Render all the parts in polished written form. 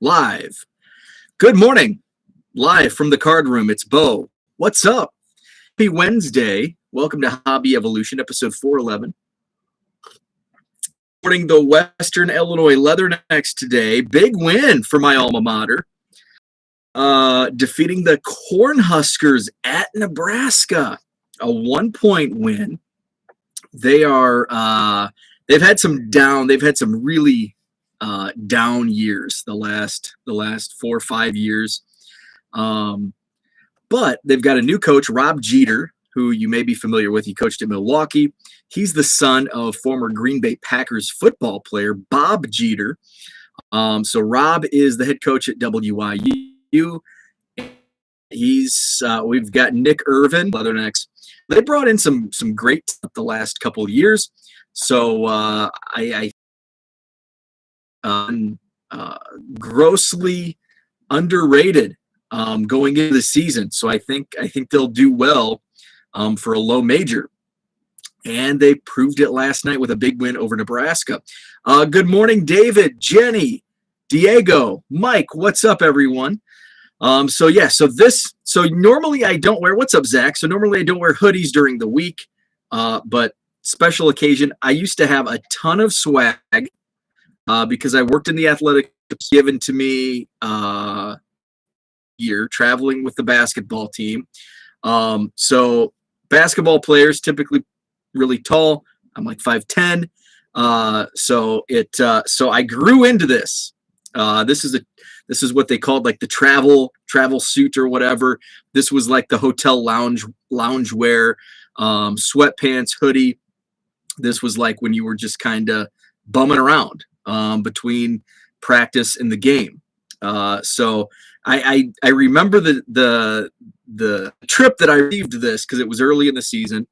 live. Good morning. Live from the card room. It's Bo. What's up? Happy Wednesday. Welcome to Hobby Evolution, episode 411. Supporting the Western Illinois Leathernecks today. Big win for my alma mater. Defeating the Cornhuskers at Nebraska. A 1-point win. They've had some really down years the last 4 or 5 years. But they've got a new coach, Rob Jeter, who you may be familiar with. He coached at Milwaukee. He's the son of former Green Bay Packers football player Bob Jeter. So Rob is the head coach at WIU. We've got Nick Irvin, Leathernecks. They brought in some great stuff the last couple of years. So I grossly underrated going into the season. So I think they'll do well for a low major. And they proved it last night with a big win over Nebraska. Good morning, David, Jenny, Diego, Mike. What's up, everyone? So normally I don't wear, what's up, Zach? So normally I don't wear hoodies during the week, but special occasion, I used to have a ton of swag because I worked in the athletics given to me year traveling with the basketball team. So basketball players typically really tall. I'm like 5'10". So I grew into this. This is what they called like the travel suit or whatever. This was like the hotel lounge wear, sweatpants, hoodie. This was like when you were just kind of bumming around between practice and the game. So I remember the trip that I received this because it was early in the season.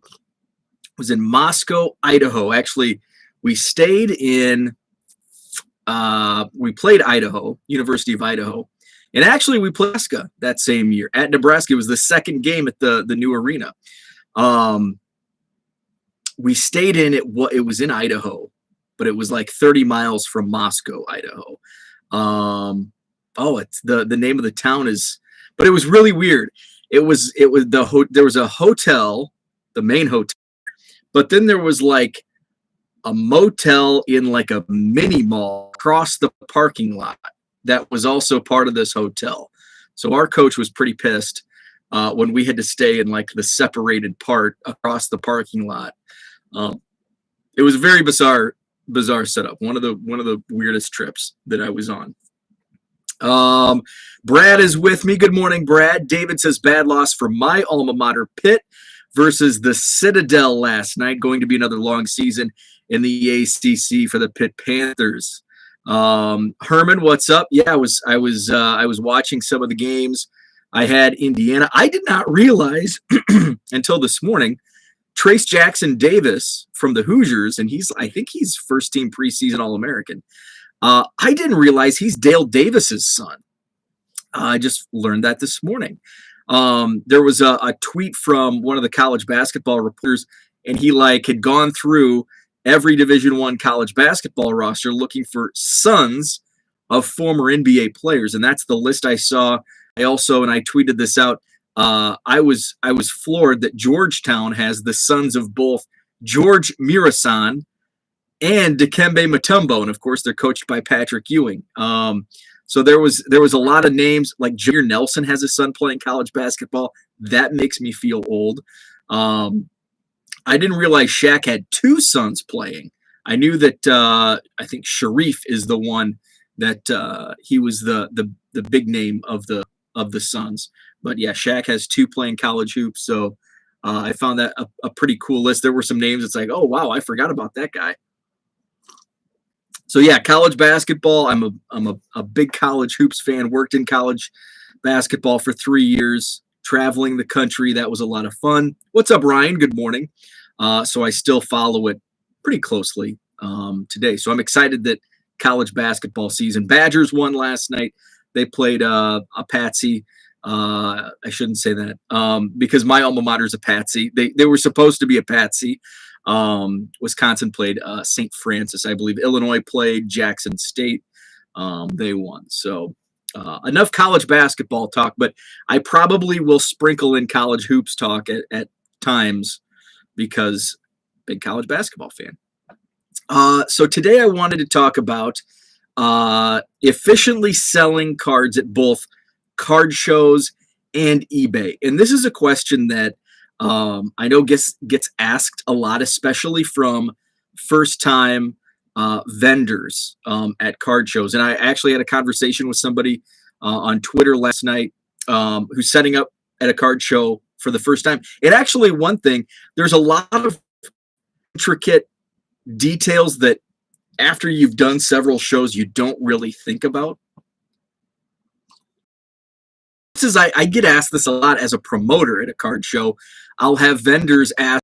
It was in Moscow, Idaho. Actually, we stayed in. We played Idaho, University of Idaho, and actually we played Nebraska that same year at Nebraska. It was the second game at the new arena. We stayed in it. It was in Idaho, but it was like 30 miles from Moscow, Idaho. It's the name of the town is, but it was really weird. There was a hotel, the main hotel, but then there was like a motel in like a mini mall across the parking lot that was also part of this hotel. So our coach was pretty pissed when we had to stay in like the separated part across the parking lot. It was a very bizarre setup. One of the weirdest trips that I was on. Brad is with me. Good morning, Brad. David says bad loss for my alma mater, Pitt, versus the Citadel last night. Going to be another long season in the ACC for the Pitt Panthers. Herman, what's up? Yeah, I was watching some of the games. I had Indiana. I did not realize until this morning, Trace Jackson Davis from the Hoosiers, and I think he's first team preseason All-American. I didn't realize he's Dale Davis's son. I just learned that this morning. There was a tweet from one of the college basketball reporters, and he had gone through every Division I college basketball roster looking for sons of former NBA players, and that's the list I saw. I tweeted this out. I was floored that Georgetown has the sons of both George Mirasan and Dikembe Mutombo, and of course they're coached by Patrick Ewing. So there was a lot of names, like Jameer Nelson has a son playing college basketball. That makes me feel old. I didn't realize Shaq had two sons playing. I knew that I think Sharif is the one that he was the big name of the sons. But yeah, Shaq has two playing college hoops. So I found that a pretty cool list. There were some names. It's like, oh wow, I forgot about that guy. So yeah, college basketball. I'm a big college hoops fan. Worked in college basketball for 3 years, traveling the country. That was a lot of fun. What's up, Ryan? Good morning. So I still follow it pretty closely today. So I'm excited that college basketball season. Badgers won last night. They played a Patsy. I shouldn't say that because my alma mater is a Patsy. They were supposed to be a Patsy. Wisconsin played St. Francis, I believe. Illinois played Jackson State. they won. So enough college basketball talk, but I probably will sprinkle in college hoops talk at times because big college basketball fan. So today I wanted to talk about efficiently selling cards at both card shows and eBay. And this is a question that I know gets asked a lot, especially from first-time vendors at card shows. And I actually had a conversation with somebody on Twitter last night who's setting up at a card show for the first time. And actually, one thing, there's a lot of intricate details that after you've done several shows, you don't really think about. This is, I get asked this a lot as a promoter at a card show. I'll have vendors ask,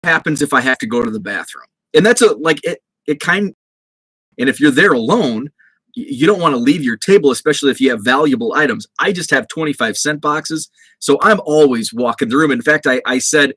what happens if I have to go to the bathroom? And that's and if you're there alone, you don't want to leave your table, especially if you have valuable items. I just have 25-cent boxes, so I'm always walking the room. In fact, I said,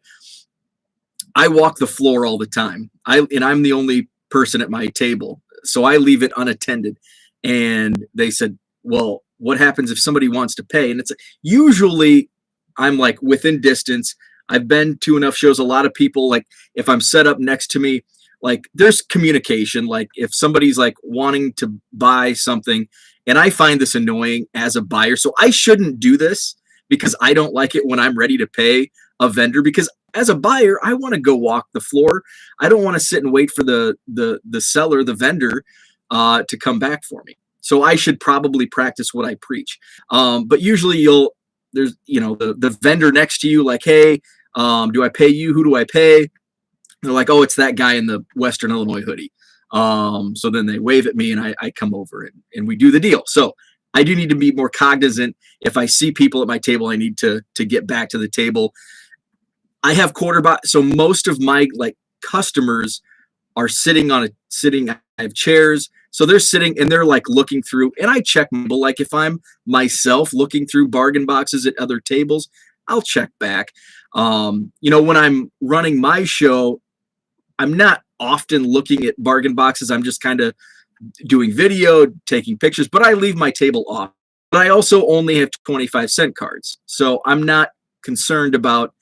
I walk the floor all the time. I'm the only person at my table, so I leave it unattended. And they said, well, what happens if somebody wants to pay? And it's usually I'm like within distance. I've been to enough shows. A lot of people, like if I'm set up next to me, like there's communication. Like if somebody's like wanting to buy something, and I find this annoying as a buyer, so I shouldn't do this because I don't like it when I'm ready to pay a vendor, because as a buyer, I want to go walk the floor. I don't want to sit and wait for the seller, the vendor, to come back for me. So I should probably practice what I preach. But usually there's the vendor next to you, like, hey, do I pay you? Who do I pay? They're like, oh, it's that guy in the Western Illinois hoodie. So then they wave at me, and I come over and we do the deal. So I do need to be more cognizant. If I see people at my table, I need to get back to the table. I have so most of my like customers are sitting. I have chairs, so they're sitting and they're like looking through, and I check. But like if I'm myself looking through bargain boxes at other tables, I'll check back. When I'm running my show, I'm not often looking at bargain boxes. I'm just kind of doing video, taking pictures, but I leave my table off. But I also only have 25-cent cards, so I'm not concerned about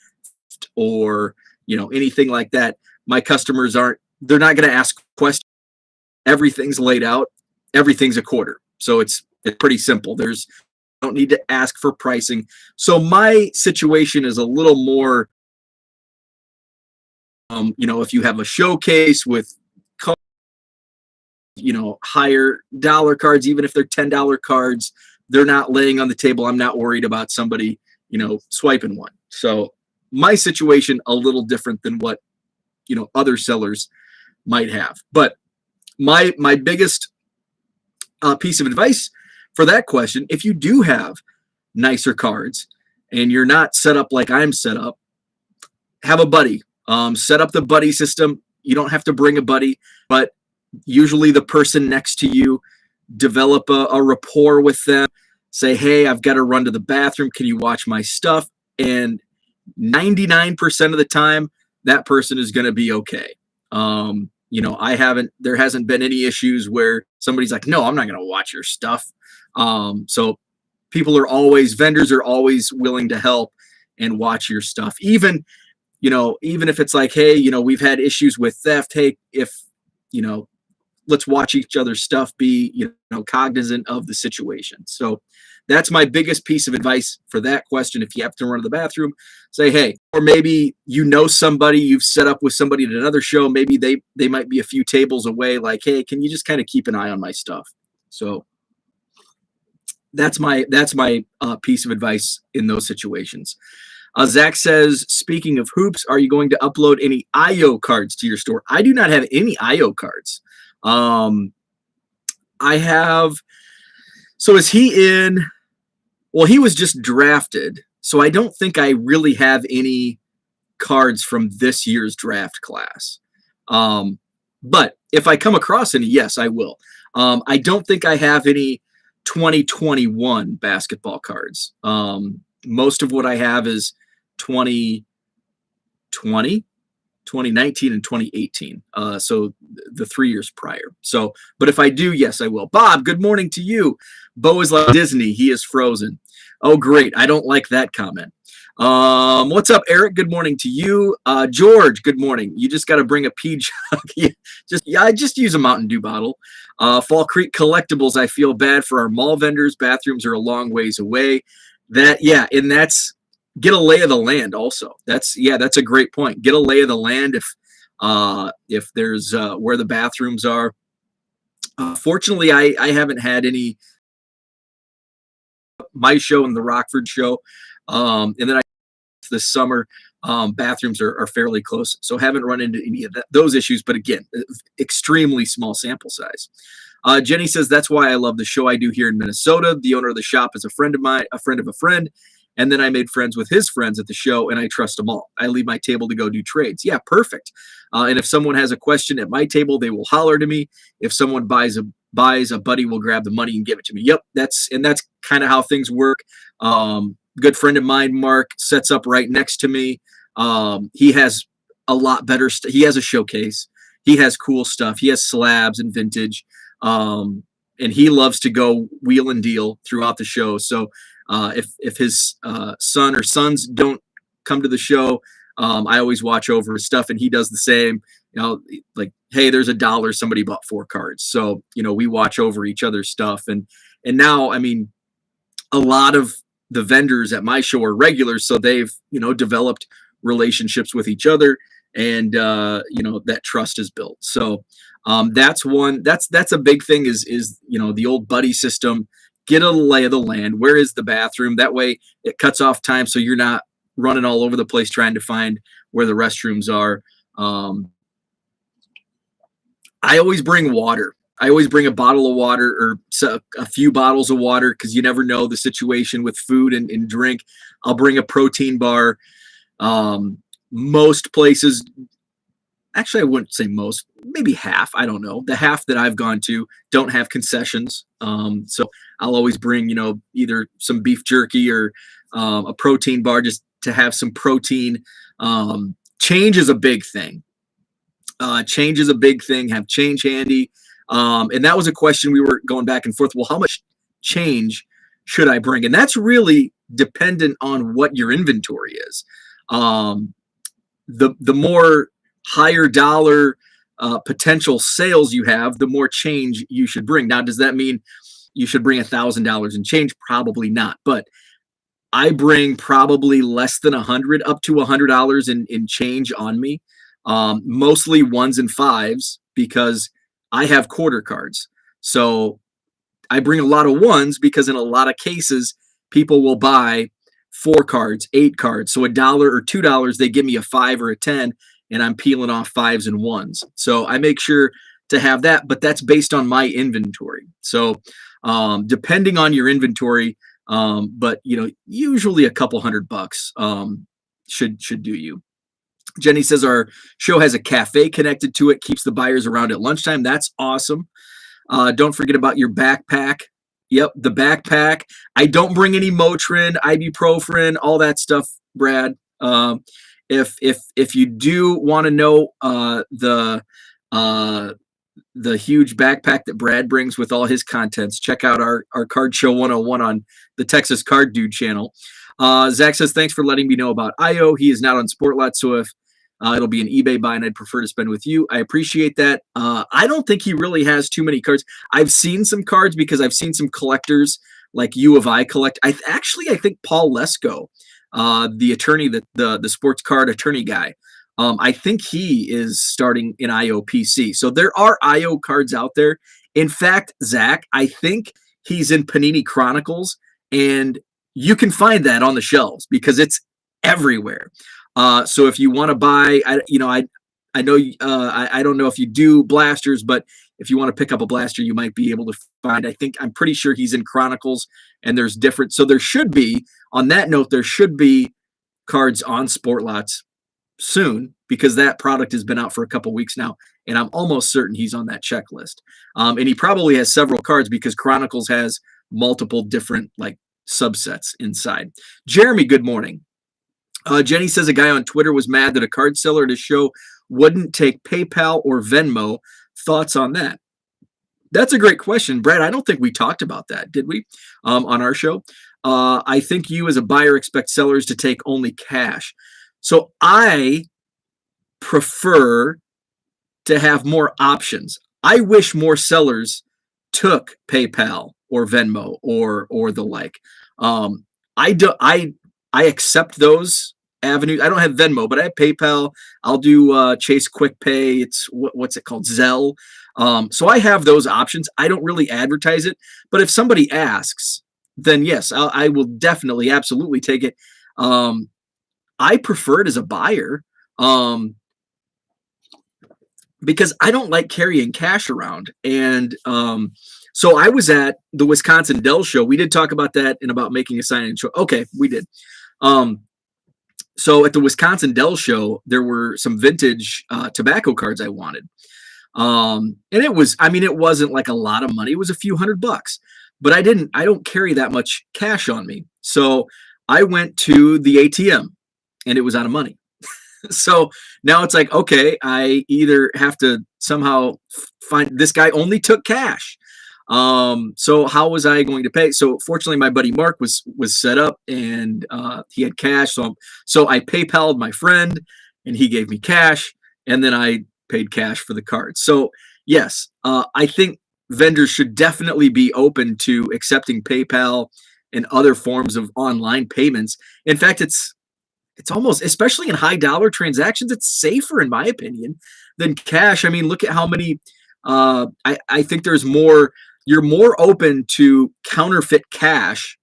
or anything like that. My customers they're not going to ask questions. Everything's laid out, everything's a quarter, so it's pretty simple. Don't need to ask for pricing. So my situation is a little more if you have a showcase with higher dollar cards, even if they're $10 cards, they're not laying on the table. I'm not worried about somebody swiping one. So my situation a little different than what other sellers might have. But my biggest piece of advice for that question, if you do have nicer cards and you're not set up like I'm set up, have a buddy. Set up the buddy system. You don't have to bring a buddy, but usually the person next to you, develop a rapport with them. Say, hey, I've got to run to the bathroom. Can you watch my stuff? And 99% of the time, that person is going to be okay. There hasn't been any issues where somebody's like, no, I'm not going to watch your stuff. So vendors are always willing to help and watch your stuff. Even if it's like, hey, we've had issues with theft. Hey, let's watch each other's stuff, be, cognizant of the situation. So that's my biggest piece of advice for that question. If you have to run to the bathroom, say, hey, or maybe somebody you've set up with somebody at another show. Maybe they might be a few tables away. Like, hey, can you just kind of keep an eye on my stuff? So that's my piece of advice in those situations. Zach says, speaking of hoops, are you going to upload any IO cards to your store? I do not have any IO cards. I have. So is he in? Well, he was just drafted, so I don't think I really have any cards from this year's draft class. But if I come across any, yes, I will. I don't think I have any 2021 basketball cards. Most of what I have is 2020. 2019 and 2018. So the 3 years prior. So, but if I do, yes, I will. Bob, good morning to you. Bo is like Disney. He is frozen. Oh, great. I don't like that comment. What's up, Eric? Good morning to you. George, good morning. You just got to bring a pee jug. Just use a Mountain Dew bottle. Fall Creek Collectibles, I feel bad for our mall vendors. Bathrooms are a long ways away. And that's, get a lay of the land also. That's a great point. Get a lay of the land if there's where the bathrooms are. Fortunately, I haven't had any, my show and the Rockford show. And then this summer, bathrooms are fairly close. So haven't run into any of those issues, but again, extremely small sample size. Jenny says, that's why I love the show I do here in Minnesota. The owner of the shop is a friend of mine, a friend of a friend. And then I made friends with his friends at the show, and I trust them all. I leave my table to go do trades. Yeah, perfect. And if someone has a question at my table, they will holler to me. If someone buys, a buddy will grab the money and give it to me. Yep, that's kind of how things work. Good friend of mine, Mark, sets up right next to me. He has a lot better stuff. He has a showcase. He has cool stuff. He has slabs and vintage. And he loves to go wheel and deal throughout the show. So if his son or sons don't come to the show, I always watch over his stuff, and he does the same. Like, hey, there's $1. Somebody bought 4 cards. So, we watch over each other's stuff. And now, I mean, a lot of the vendors at my show are regulars. So they've, developed relationships with each other, and, that trust is built. So that's a big thing is, the old buddy system. Get a lay of the land. Where is the bathroom? That way it cuts off time, so you're not running all over the place trying to find where the restrooms are. I always bring water. I always bring a bottle of water or a few bottles of water, because you never know the situation with food and drink. I'll bring a protein bar. Most places, actually, I wouldn't say most, maybe half. I don't know. The half that I've gone to don't have concessions. So I'll always bring, either some beef jerky or a protein bar, just to have some protein. Change is a big thing. Have change handy. And that was a question we were going back and forth. Well, how much change should I bring? And that's really dependent on what your inventory is. The more higher dollar potential sales you have, the more change you should bring. Now, does that mean you should bring $1,000 in change? Probably not. But I bring probably less than 100, up to $100 in change on me. Mostly 1s and 5s, because I have quarter cards. So I bring a lot of 1s because in a lot of cases, people will buy 4 cards, 8 cards. So $1 or $2, they give me a 5 or a 10, and I'm peeling off 5s and 1s. So I make sure to have that, but that's based on my inventory. So depending on your inventory, but usually a couple $100 should do you. Jenny says our show has a cafe connected to it, keeps the buyers around at lunchtime. That's awesome. Don't forget about your backpack. Yep, the backpack. I don't bring any Motrin, ibuprofen, all that stuff, Brad. If you do want to know the huge backpack that Brad brings with all his contents, check out our Card Show 101 on the Texas Card Dude channel. Zach says, thanks for letting me know about IO. He is not on Sportlot, so if it'll be an eBay buy, and I'd prefer to spend with you. I appreciate that. I don't think he really has too many cards. I've seen some cards because I've seen some collectors like U of I collect. I think Paul Lesko, the attorney, the sports card attorney guy, I think he is starting in IOPC. So there are IO cards out there. In fact, Zach, I think he's in Panini Chronicles, and you can find that on the shelves because it's everywhere. So if you want to buy, I know, I don't know if you do blasters, but if you want to pick up a blaster, you might be able to find, I'm pretty sure he's in Chronicles, and there's different. So there should be, on that note, there should be cards on Sportlots soon, because that product has been out for a couple weeks now, and I'm almost certain he's on that checklist. And he probably has several cards because Chronicles has multiple different subsets inside. Jeremy, good morning. Jenny says a guy on Twitter was mad that a card seller at his show wouldn't take PayPal or Venmo. Thoughts on that? That's a great question, Brad. I don't think we talked about that, did we, on our show? I think you as a buyer expect sellers to take only cash. So I prefer to have more options. I wish more sellers took PayPal or Venmo or the like. I do I accept those avenues. I don't have Venmo, but I have PayPal. I'll do Chase Quick Pay. It's what's it called, Zelle. So I have those options. I don't really advertise it, but if somebody asks, then yes, I will definitely, absolutely take it. I prefer it as a buyer. Because I don't like carrying cash around. And so I was at the Wisconsin Dell show. We did talk about that and about making a sign-in show. Okay, we did. So at the Wisconsin Dell show, there were some vintage tobacco cards I wanted. And it was, I mean, it wasn't like a lot of money. It was a few $100, but I don't carry that much cash on me. So I went to the ATM and it was out of money. So now it's like, okay, I either have to somehow find, this guy only took cash. So how was I going to pay? So fortunately, my buddy Mark was set up and he had cash. So I PayPal'd my friend and he gave me cash, and then I paid cash for the card. So yes, I think vendors should definitely be open to accepting PayPal and other forms of online payments. In fact, it's almost, especially in high dollar transactions, it's safer in my opinion than cash. I mean, look at how many, I think you're more open to counterfeit cash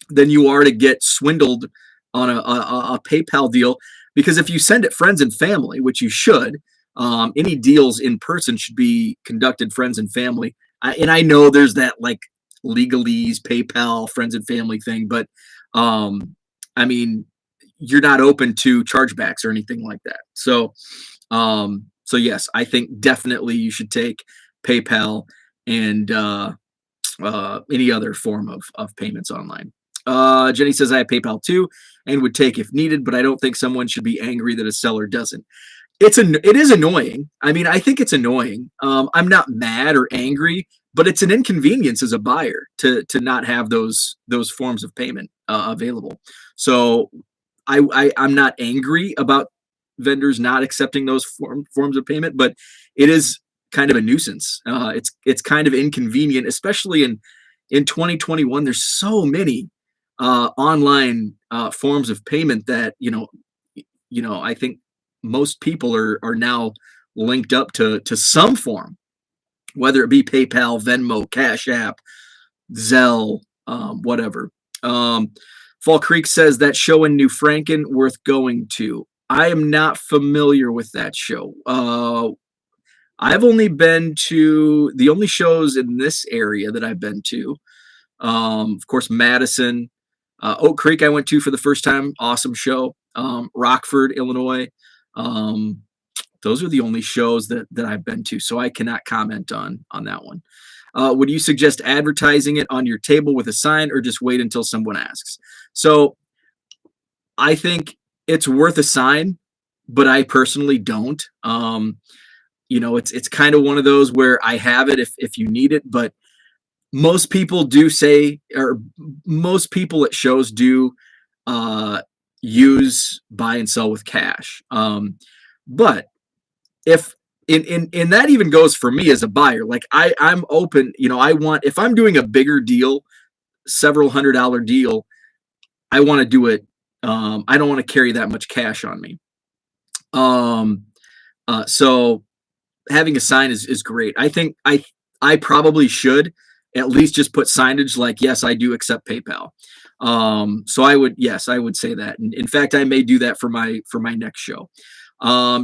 than you are to get swindled on a PayPal deal. Because if you send it friends and family, which you should, any deals in person should be conducted friends and family. And I know there's that like legalese PayPal friends and family thing, but I mean, you're not open to chargebacks or anything like that. So, so yes, I think definitely you should take PayPal and any other form of payments online. Jenny says I have PayPal too and would take if needed, but I don't think someone should be angry that a seller doesn't. It is annoying. I mean, I think it's annoying. I'm not mad or angry, but it's an inconvenience as a buyer to not have those forms of payment available. So I'm not angry about vendors not accepting those forms of payment, but it is kind of a nuisance. It's kind of inconvenient, especially in 2021. There's so many online forms of payment that I think most people are now linked up to some form, whether it be PayPal, Venmo, Cash App, Zelle, whatever. Fall Creek says that show in New Franken worth going to. I am not familiar with that show. I've only been to the only shows in this area that I've been to. Of course, Madison, Oak Creek. I went to for the first time. Awesome show. Rockford, Illinois. Those are the only shows that I've been to, so I cannot comment on that one. Would you suggest advertising it on your table with a sign, or just wait until someone asks? So I think it's worth a sign, but I personally don't. It's kind of one of those where I have it if you need it, but most people do say, or most people at shows do use buy and sell with cash. But if and that even goes for me as a buyer, like I'm open, if I'm doing a bigger deal, several $100 deal, I want to do it. I don't want to carry that much cash on me. So having a sign is great. I think I probably should at least just put signage like, yes, I do accept PayPal. So I would say that. And in fact, I may do that for my next show.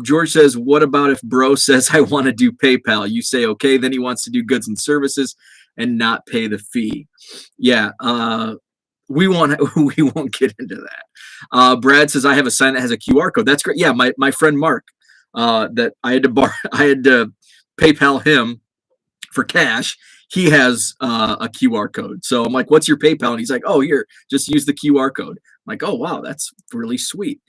George says, what about if bro says, I want to do PayPal? You say, okay, then he wants to do goods and services and not pay the fee. Yeah. We won't get into that. Brad says, I have a sign that has a QR code. That's great. Yeah. My friend Mark, that I had to PayPal him for cash. He has a QR code. So I'm like, what's your PayPal? And he's like, oh, here, just use the QR code. I'm like, oh, wow, that's really sweet.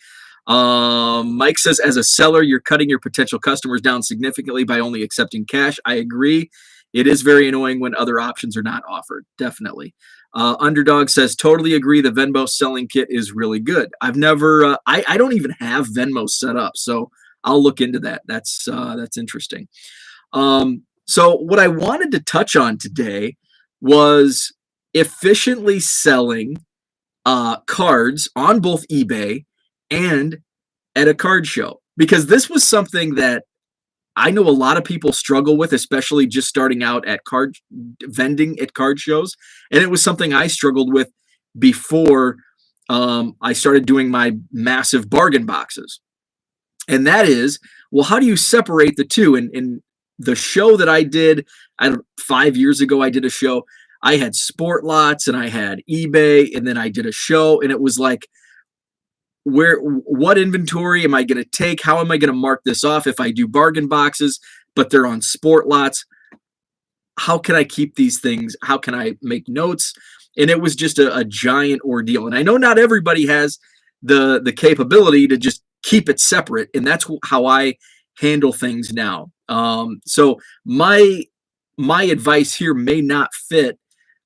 Mike says, as a seller, you're cutting your potential customers down significantly by only accepting cash. I agree. It is very annoying when other options are not offered. Definitely. Underdog says, totally agree. The Venmo selling kit is really good. I've never, I don't even have Venmo set up, so I'll look into that. That's interesting. So what I wanted to touch on today was efficiently selling cards on both eBay and at a card show, because this was something that I know a lot of people struggle with, especially just starting out at card vending at card shows. And it was something I struggled with before I started doing my massive bargain boxes. And that is, well, how do you separate the two? And the show that I did, 5 years ago, I did a show. I had Sport Lots and I had eBay, and then I did a show, and it was like, what inventory am I going to take? How am I going to mark this off if I do bargain boxes, but they're on Sport Lots? How can I keep these things? How can I make notes? And it was just a giant ordeal. And I know not everybody has the capability to just keep it separate, and that's how I handle things now. So my advice here may not fit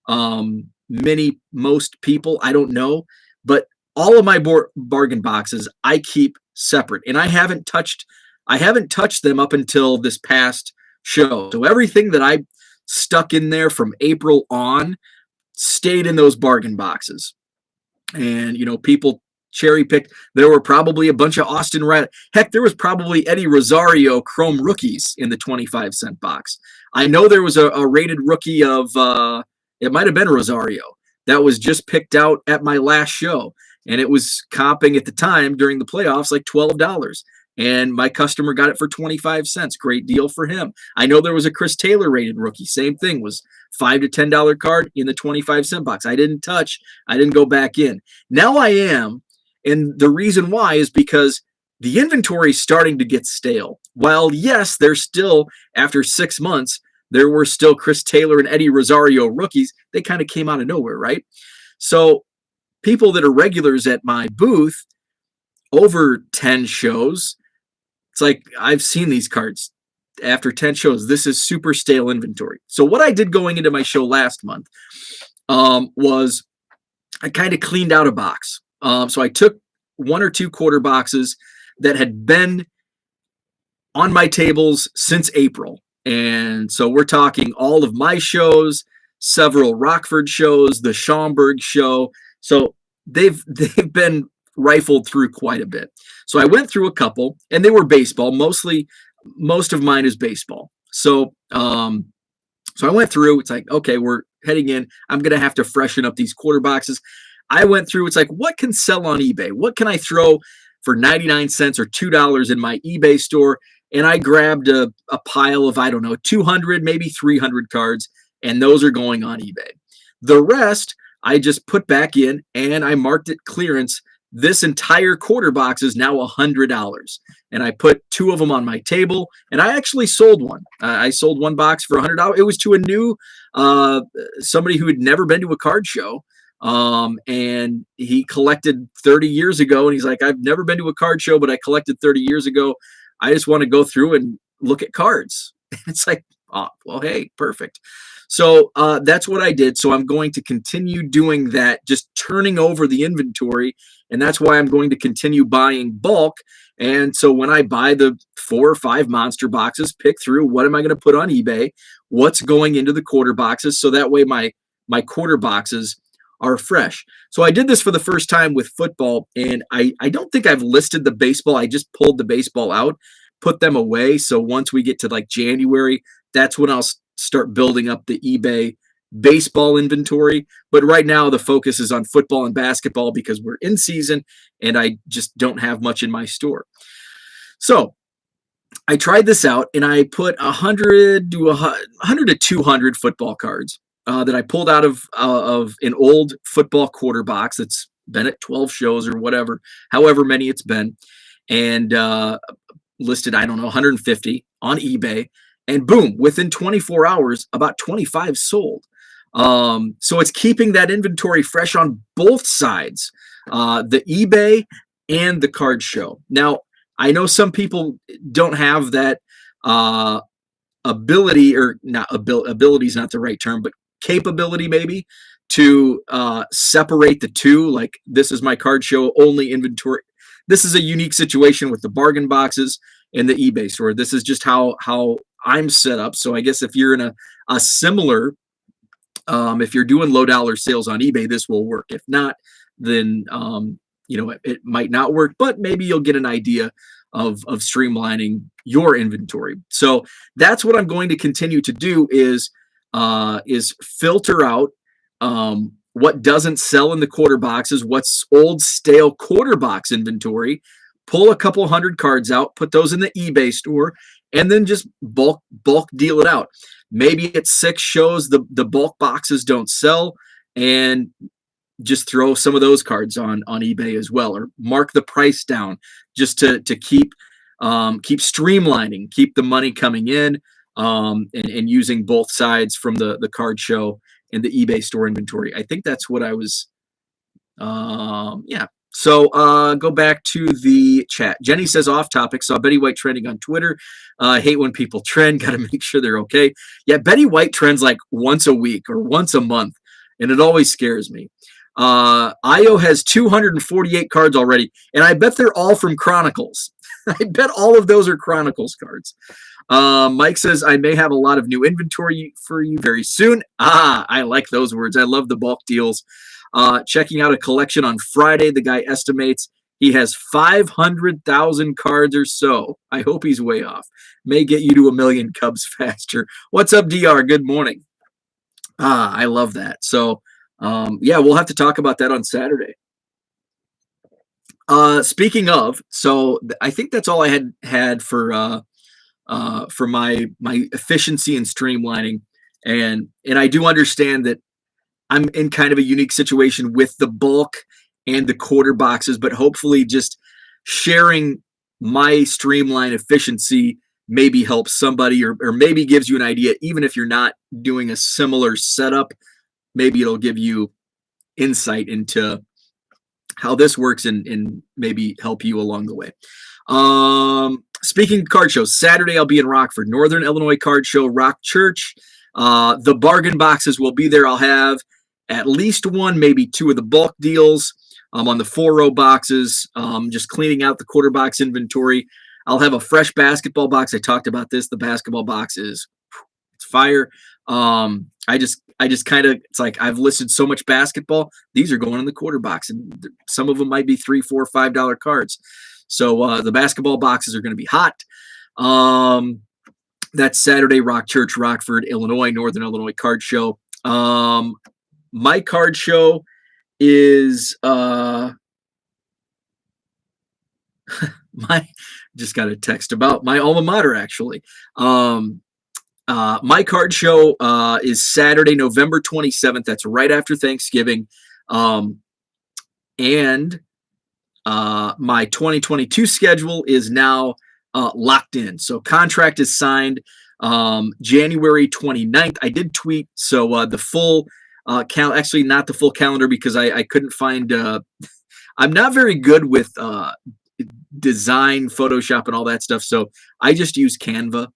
most people. I don't know, but all of my bargain boxes I keep separate, and I haven't touched them up until this past show. So everything that I stuck in there from April on stayed in those bargain boxes. And people cherry picked. There were probably a bunch of Austin Riley. Heck, there was probably Eddie Rosario Chrome rookies in the 25-cent box. I know there was a rated rookie of it might have been Rosario that was just picked out at my last show. And it was comping at the time during the playoffs like $12. And my customer got it for 25 cents. Great deal for him. I know there was a Chris Taylor rated rookie. Same thing, was $5 to $10 card in the 25-cent box. I didn't touch. I didn't go back in. Now I am. And the reason why is because the inventory is starting to get stale. While, yes, there's still, after 6 months, there were still Chris Taylor and Eddie Rosario rookies. They kind of came out of nowhere, right? So people that are regulars at my booth, over 10 shows, it's like, I've seen these cards after 10 shows. This is super stale inventory. So what I did going into my show last month was I kind of cleaned out a box. So I took 1 or 2 quarter boxes that had been on my tables since April. And so we're talking all of my shows, several Rockford shows, the Schaumburg show. So they've been rifled through quite a bit. So I went through a couple, and they were baseball. Most of mine is baseball. So so I went through. It's like, okay, we're heading in. I'm gonna have to freshen up these quarter boxes. I went through. It's like, what can sell on eBay? What can I throw for 99 cents or $2 in my eBay store? And I grabbed a pile of, I don't know, 200, maybe 300 cards, and those are going on eBay. The rest I just put back in, and I marked it clearance. This entire quarter box is now $100, and I put 2 of them on my table, and I actually sold one. I sold one box for $100. It was to a new somebody who had never been to a card show, and he collected 30 years ago, and he's like, I've never been to a card show, but I collected 30 years ago. I just want to go through and look at cards. It's like, oh, well, hey, perfect. So that's what I did. So I'm going to continue doing that, just turning over the inventory. And that's why I'm going to continue buying bulk. And so when I buy the 4 or 5 monster boxes, pick through, what am I going to put on eBay? What's going into the quarter boxes? So that way my quarter boxes are fresh. So I did this for the first time with football, and I don't think I've listed the baseball. I just pulled the baseball out, put them away. So once we get to like January, that's when I'll start building up the eBay baseball inventory. But right now the focus is on football and basketball because we're in season and I just don't have much in my store. So I tried this out, and I put 100 to 200 football cards that I pulled out of an old football quarter box that's been at 12 shows or whatever, however many it's been, and listed, I don't know, 150 on eBay, and boom, within 24 hours, about 25 sold. So it's keeping that inventory fresh on both sides, the eBay and the card show. Now, I know some people don't have that ability, or not ability is not the right term, but capability maybe to separate the two. Like, this is my card show only inventory. This is a unique situation with the bargain boxes and the eBay store. This is just how I'm set up. So I guess if you're in a similar, if you're doing low dollar sales on eBay, this will work. If not, then it might not work, but maybe you'll get an idea of streamlining your inventory. So that's what I'm going to continue to do is filter out what doesn't sell in the quarter boxes, what's old stale quarter box inventory, pull a couple hundred cards out, put those in the eBay store, and then just bulk deal it out. Maybe at 6 shows the bulk boxes don't sell, and just throw some of those cards on eBay as well, or mark the price down just to keep streamlining, keep the money coming in, and using both sides from the card show and the eBay store inventory. I think that's what I was. Yeah. So go back to the chat. Jenny says, off topic, saw Betty White trending on Twitter. Hate when people trend. Got to make sure they're okay. Yeah, Betty White trends like once a week or once a month, and it always scares me. Io has 248 cards already, and I bet they're all from Chronicles. I bet all of those are Chronicles cards. Mike says, I may have a lot of new inventory for you very soon. I like those words. I love the bulk deals. Checking out a collection on Friday. The guy estimates he has 500,000 cards or so. I hope he's way off. May get you to 1 million Cubs faster. What's up, DR? Good morning. I love that. So, yeah, we'll have to talk about that on Saturday. Speaking of, so I think that's all I had for my efficiency and streamlining, and I do understand that I'm in kind of a unique situation with the bulk and the quarter boxes, but hopefully just sharing my streamline efficiency maybe helps somebody, or maybe gives you an idea, even if you're not doing a similar setup. Maybe it'll give you insight into how this works and maybe help you along the way. Speaking of card shows, Saturday I'll be in Rockford, Northern Illinois Card Show, Rock Church. The bargain boxes will be there. I'll have at least one, maybe 2 of the bulk deals on the 4-row boxes, just cleaning out the quarter box inventory. I'll have a fresh basketball box. I talked about this. The basketball box it's fire. I just kind of, it's like I've listed so much basketball. These are going in the quarter box, and some of them might be $3, $4, $5 cards. So the basketball boxes are going to be hot. That's Saturday, Rock Church, Rockford, Illinois, Northern Illinois Card Show. My card show is just got a text about my alma mater, actually. My card show is Saturday, November 27th. That's right after Thanksgiving. And my 2022 schedule is now locked in. So contract is signed January 29th. I did tweet, so the full actually not the full calendar, because I couldn't find I'm not very good with design, Photoshop, and all that stuff. So I just use Canva.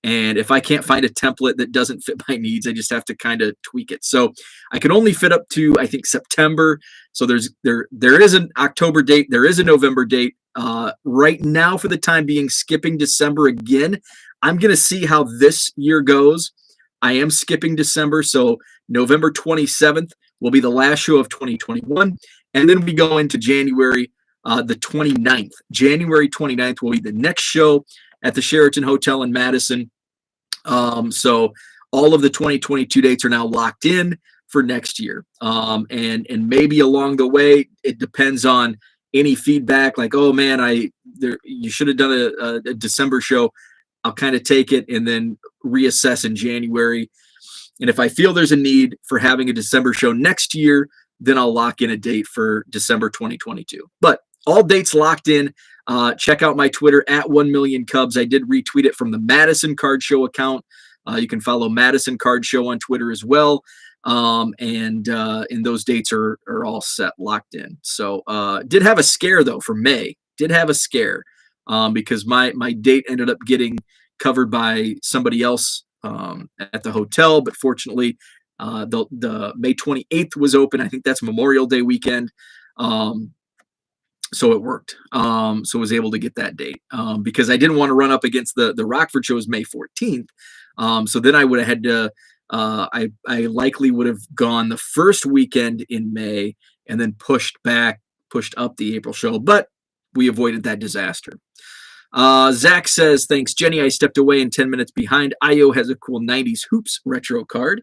And if I can't find a template that doesn't fit my needs, I just have to kind of tweak it. So I can only fit up to, I think, September. So there is an October date. There is a November date. Right now, for the time being, skipping December again. I'm going to see how this year goes. I am skipping December. So November 27th will be the last show of 2021. And then we go into January the 29th. January 29th will be the next show at the Sheraton Hotel in Madison. So all of the 2022 dates are now locked in for next year. And maybe along the way, it depends on any feedback, like, oh man, you should have done a December show. I'll kind of take it and then reassess in January. And if I feel there's a need for having a December show next year, then I'll lock in a date for December 2022. But all dates locked in. Check out my Twitter at 1 million Cubs. I did retweet it from the Madison Card Show account. You can follow Madison Card Show on Twitter as well. And those dates are all set, locked in. So did have a scare though for May. Did have a scare because my date ended up getting covered by somebody else at the hotel, but fortunately the May 28th was open. I think that's Memorial Day weekend. So it worked. So I was able to get that date because I didn't want to run up against the Rockford show is May 14th. So then I would have had to, I likely would have gone the first weekend in May and then pushed up the April show, but we avoided that disaster. Zach says, thanks, Jenny. I stepped away and 10 minutes behind. IO has a cool 90s hoops retro card.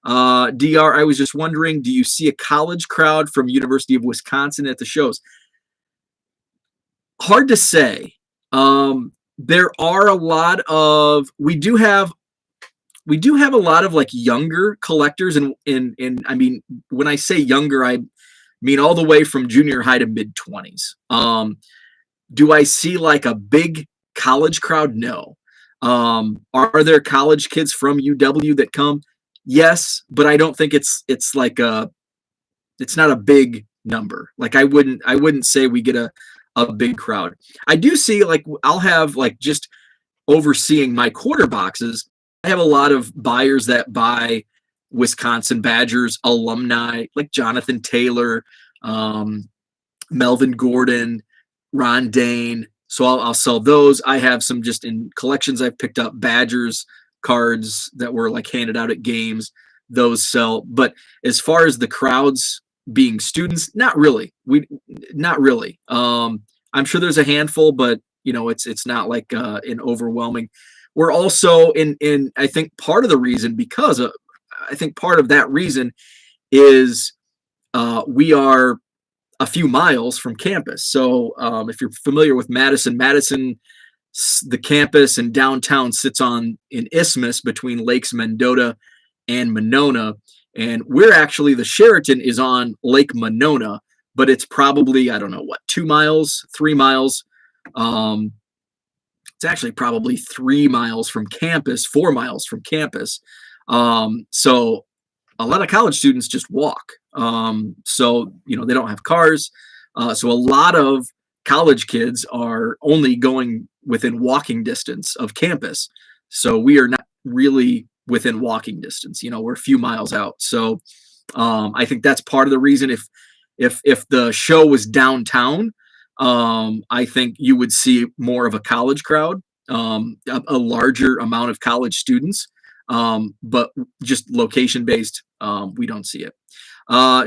DR, I was just wondering, do you see a college crowd from University of Wisconsin at the shows? Hard to say. There are a lot of, we do have a lot of like younger collectors, and I mean, when I say younger, I mean all the way from junior high to mid 20s. Do I see like a big college crowd? No. Are there college kids from UW that come? Yes, but I don't think it's like it's not a big number. Like I wouldn't say we get a big crowd. I do see, like, I'll have, like, just overseeing my quarter boxes, I have a lot of buyers that buy Wisconsin Badgers alumni, like Jonathan Taylor, Melvin Gordon, Ron Dane. So I'll sell those. I have some just in collections I've picked up Badgers cards that were like handed out at games. Those sell. But as far as the crowds being students, not really. Not really. I'm sure there's a handful, but you know, it's not like an overwhelming. We're also in I think part of the reason, because I think part of that reason is we are a few miles from campus. So if you're familiar with Madison, the campus and downtown sits in Isthmus between Lakes Mendota and Monona. And we're actually, the Sheraton is on Lake Monona, but it's probably, I don't know what, 2 miles, 3 miles. It's actually probably 3 miles from campus, 4 miles from campus. So a lot of college students just walk. So, you know, they don't have cars. So a lot of college kids are only going within walking distance of campus. So we are not really within walking distance. You know, we're a few miles out. So I think that's part of the reason. If the show was downtown, I think you would see more of a college crowd, a larger amount of college students. But just location based, we don't see it.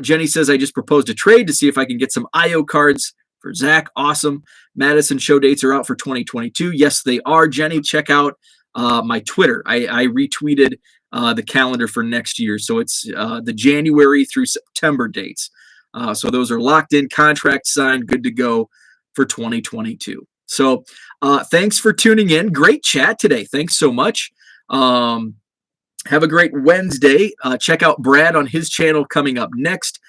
Jenny says, I just proposed a trade to see if I can get some IO cards for Zach. Awesome. Madison show dates are out for 2022. Yes, they are. Jenny, check out my Twitter. I retweeted the calendar for next year. So it's the January through September dates. So those are locked in, contract signed, good to go for 2022. So thanks for tuning in. Great chat today. Thanks so much. Have a great Wednesday. Check out Brad on his channel coming up next.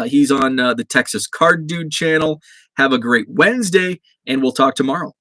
He's on the Texas Card Dude channel. Have a great Wednesday, and we'll talk tomorrow.